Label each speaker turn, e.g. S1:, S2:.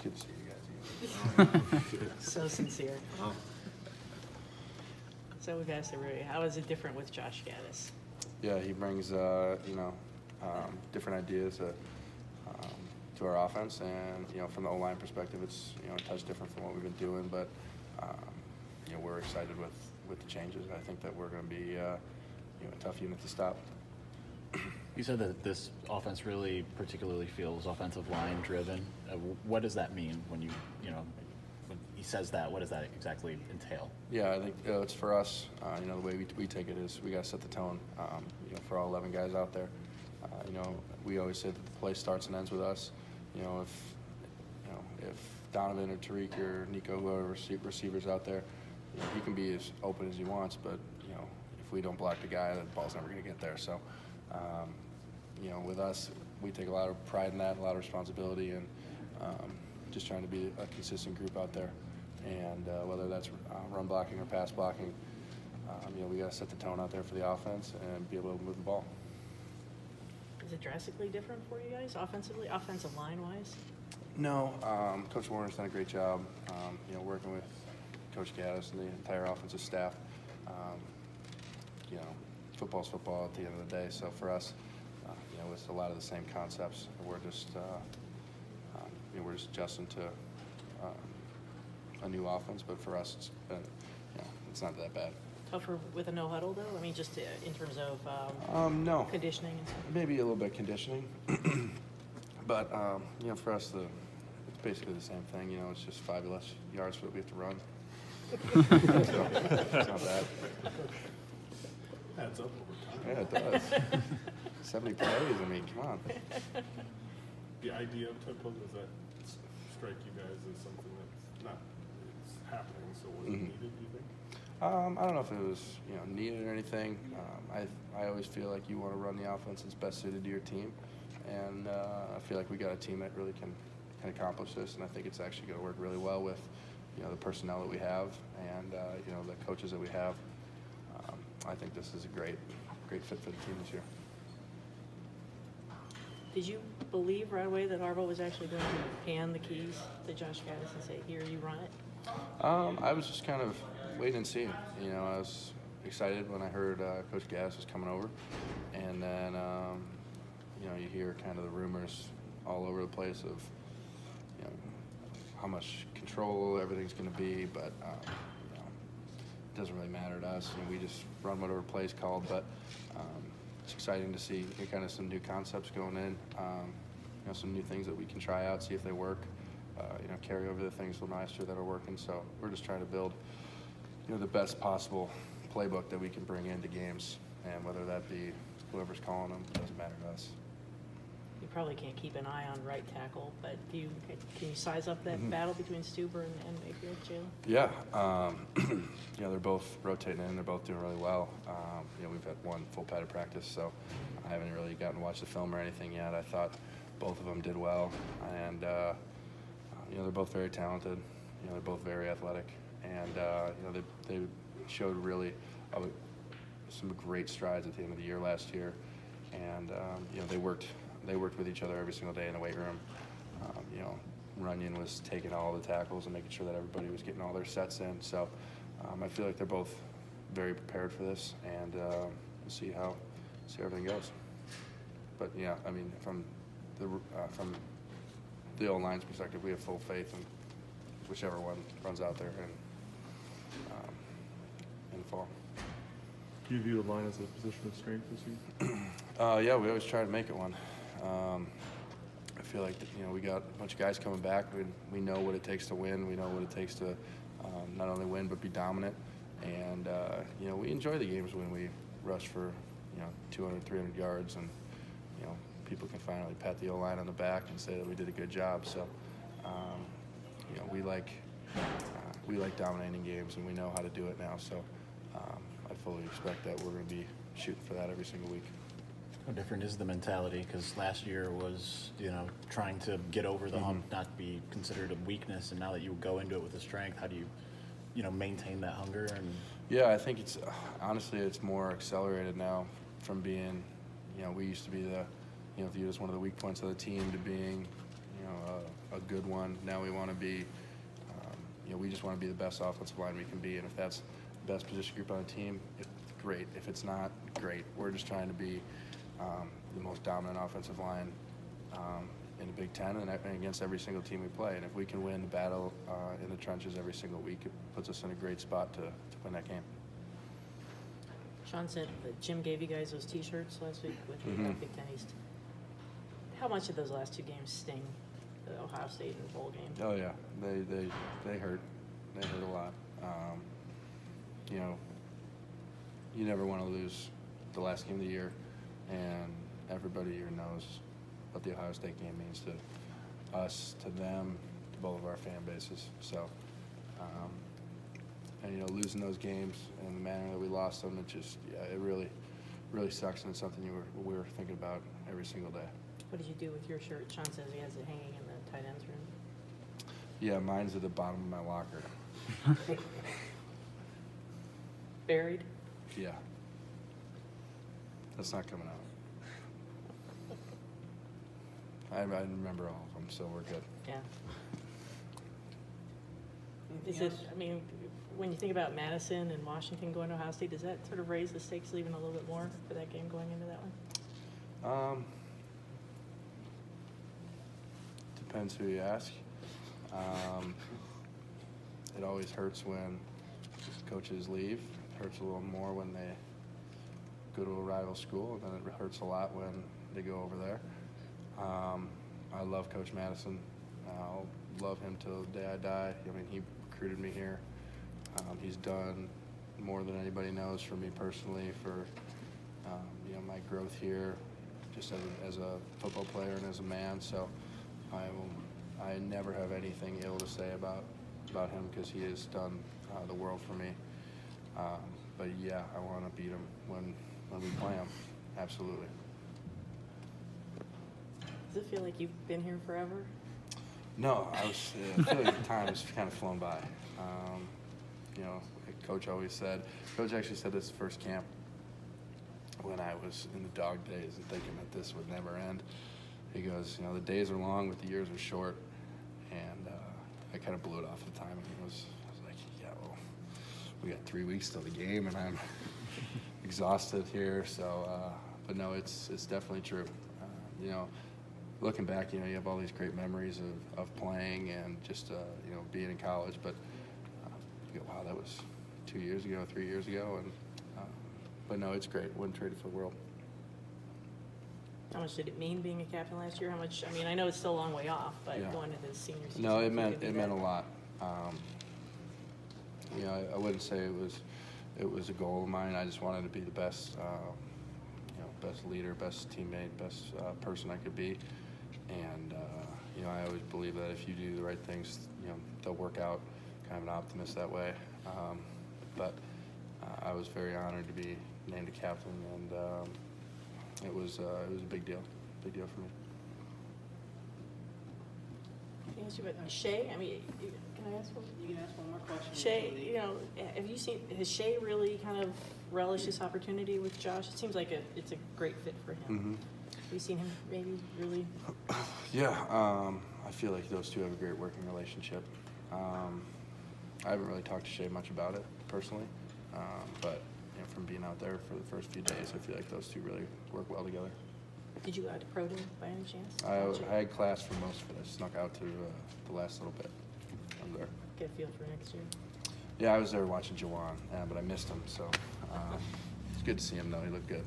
S1: good to see you guys.
S2: So sincere. So we've asked everybody, how is it different with Josh Gaddis?
S1: Yeah, he brings different ideas to our offense, and from the O-line perspective, it's a touch different from what we've been doing, but we're excited with the changes. I think that we're going to be a tough unit to stop.
S3: You said that this offense really particularly feels offensive line driven. What does that mean when when he says that? What does that exactly entail?
S1: Yeah, I think it's for us. The way we take it is we got to set the tone. For all 11 guys out there. We always say that the play starts and ends with us. If Donovan or Tariq or Nico, whoever receivers out there, he can be as open as he wants, but if we don't block the guy, the ball's never going to get there. So, with us, we take a lot of pride in that, a lot of responsibility, and just trying to be a consistent group out there. And whether that's run blocking or pass blocking, we got to set the tone out there for the offense and be able to move the ball.
S2: Is it drastically different for you guys offensively, offensive line-wise?
S1: No, Coach Warner's done a great job, working with Coach Gaddis and the entire offensive staff. Football's football at the end of the day. So for us, it's a lot of the same concepts. We're just adjusting to a new offense. But for us, it's been, it's not that bad.
S2: Tougher with a no huddle though. I mean, just in terms of
S1: no
S2: conditioning and stuff.
S1: Maybe a little bit conditioning, but for us, it's basically the same thing. It's just 5 less yards that we have to run. So, it's not bad.
S4: Adds up over time.
S1: Yeah, it does. 70 plays. I mean, come on.
S4: The idea of tempo, does that strike you guys as something it's happening? So was it needed? Do you think?
S1: I don't know if it was needed or anything. I always feel like you want to run the offense that's best suited to your team, and I feel like we got a team that really can accomplish this, and I think it's actually going to work really well with the personnel that we have and the coaches that we have. I think this is a great fit for the team this year.
S2: Did you believe right away that Harbaugh was actually going to hand the keys to Josh Gaddis and say, "Here, you run it"?
S1: I was just kind of waiting and seeing. I was excited when I heard Coach Gaddis was coming over, and then you hear kind of the rumors all over the place of how much control everything's going to be, but it doesn't really matter to us. We just run whatever play's called, but it's exciting to see kind of some new concepts going in, some new things that we can try out, see if they work, carry over the things from last year that are working. So we're just trying to build the best possible playbook that we can bring into games, and whether that be whoever's calling them, it doesn't matter to us.
S2: You probably can't keep an eye on right tackle, but can you size up that battle between Stuber and Mayfield, Jalen?
S1: Yeah, they're both rotating in. They're both doing really well. We've had one full padded practice, so I haven't really gotten to watch the film or anything yet. I thought both of them did well, and they're both very talented. They're both very athletic, and they showed really some great strides at the end of the year last year, and they worked with each other every single day in the weight room. Runyon was taking all the tackles and making sure that everybody was getting all their sets in. So I feel like they're both very prepared for this, and we'll see how everything goes. But yeah, I mean, from the O-line's perspective, we have full faith in whichever one runs out there in the fall.
S5: Do you view the line as a position of strength this year?
S1: Yeah, we always try to make it one. I feel like we got a bunch of guys coming back. We know what it takes to win. We know what it takes to not only win but be dominant. And we enjoy the games when we rush for 200, 300 yards, and people can finally pat the O-line on the back and say that we did a good job. So we like dominating games, and we know how to do it now. So I fully expect that we're going to be shooting for that every single week.
S3: How different is the mentality? Because last year was, trying to get over the hump, not be considered a weakness, and now that you go into it with a strength, how do you, maintain that hunger? And
S1: yeah, I think it's honestly it's more accelerated now from being, we used to be viewed as one of the weak points of the team to being, a good one. Now we want to be, we just want to be the best offensive line we can be, and if that's the best position group on the team, great. If it's not, great. We're just trying to be the most dominant offensive line in the Big Ten and against every single team we play. And if we can win the battle in the trenches every single week, it puts us in a great spot to win that game.
S2: Sean said that Jim gave you guys those T-shirts last week with the Big Ten East. How much of those last two games sting? The Ohio State and the bowl game.
S1: Oh yeah, they hurt. They hurt a lot. You never want to lose the last game of the year, and everybody here knows what the Ohio State game means to us, to them, to both of our fan bases. So, and losing those games in the manner that we lost them, it really sucks, and it's something we were thinking about every single day.
S2: What did you do with your shirt? Sean says he has it hanging in the tight ends room.
S1: Yeah, mine's at the bottom of my locker.
S2: Buried?
S1: Yeah. That's not coming out. I remember all of them, so we're good.
S2: Yeah. Is it, when you think about Madison and Washington going to Ohio State, does that sort of raise the stakes even a little bit more for that game going into that one?
S1: Depends who you ask. It always hurts when coaches leave. It hurts a little more when they go to a rival school, and then it hurts a lot when they go over there. I love Coach Madison. I'll love him till the day I die. He recruited me here. He's done more than anybody knows for me personally, for my growth here, just as a football player and as a man. So I never have anything ill to say about him, because he has done the world for me. But yeah, I want to beat him when we play him. Absolutely.
S2: Does it feel like you've been here forever?
S1: No, I feel like time has kind of flown by. Like Coach always said, Coach actually said this first camp when I was in the dog days and thinking that this would never end. He goes, the days are long, but the years are short. And I kind of blew it off at the time. And I was like, yeah, well, we got 3 weeks till the game, and I'm exhausted here. So, but no, it's definitely true. Looking back, you have all these great memories of playing and just, being in college. But you go, wow, that was 2 years ago, 3 years ago. And but no, it's great. Wouldn't trade it for the world.
S2: How much did it mean being a captain last year? How much? I know it's still a long way off, but
S1: Yeah.
S2: going into the senior season.
S1: No, it meant a lot. I wouldn't say it was a goal of mine. I just wanted to be the best, best leader, best teammate, best person I could be. And I always believe that if you do the right things, they'll work out. Kind of an optimist that way. But I was very honored to be named a captain, and it was a big deal for me.
S2: Can I ask you about Shea? Can I ask one?
S6: You can ask one more question.
S2: Shea, has Shea really kind of relished this opportunity with Josh? It seems like it's a great fit for him.
S1: Mm-hmm.
S2: Have you seen him maybe really?
S1: Yeah, I feel like those two have a great working relationship. I haven't really talked to Shea much about it personally, but from being out there for the first few days, I feel like those two really work well together.
S2: Did you go out to Pro Day by any chance?
S1: I had class for most of it. I snuck out to the last little bit. I was there.
S2: Get a feel for next year.
S1: Yeah, I was there watching Jawan, but I missed him, so it's good to see him though. He looked good.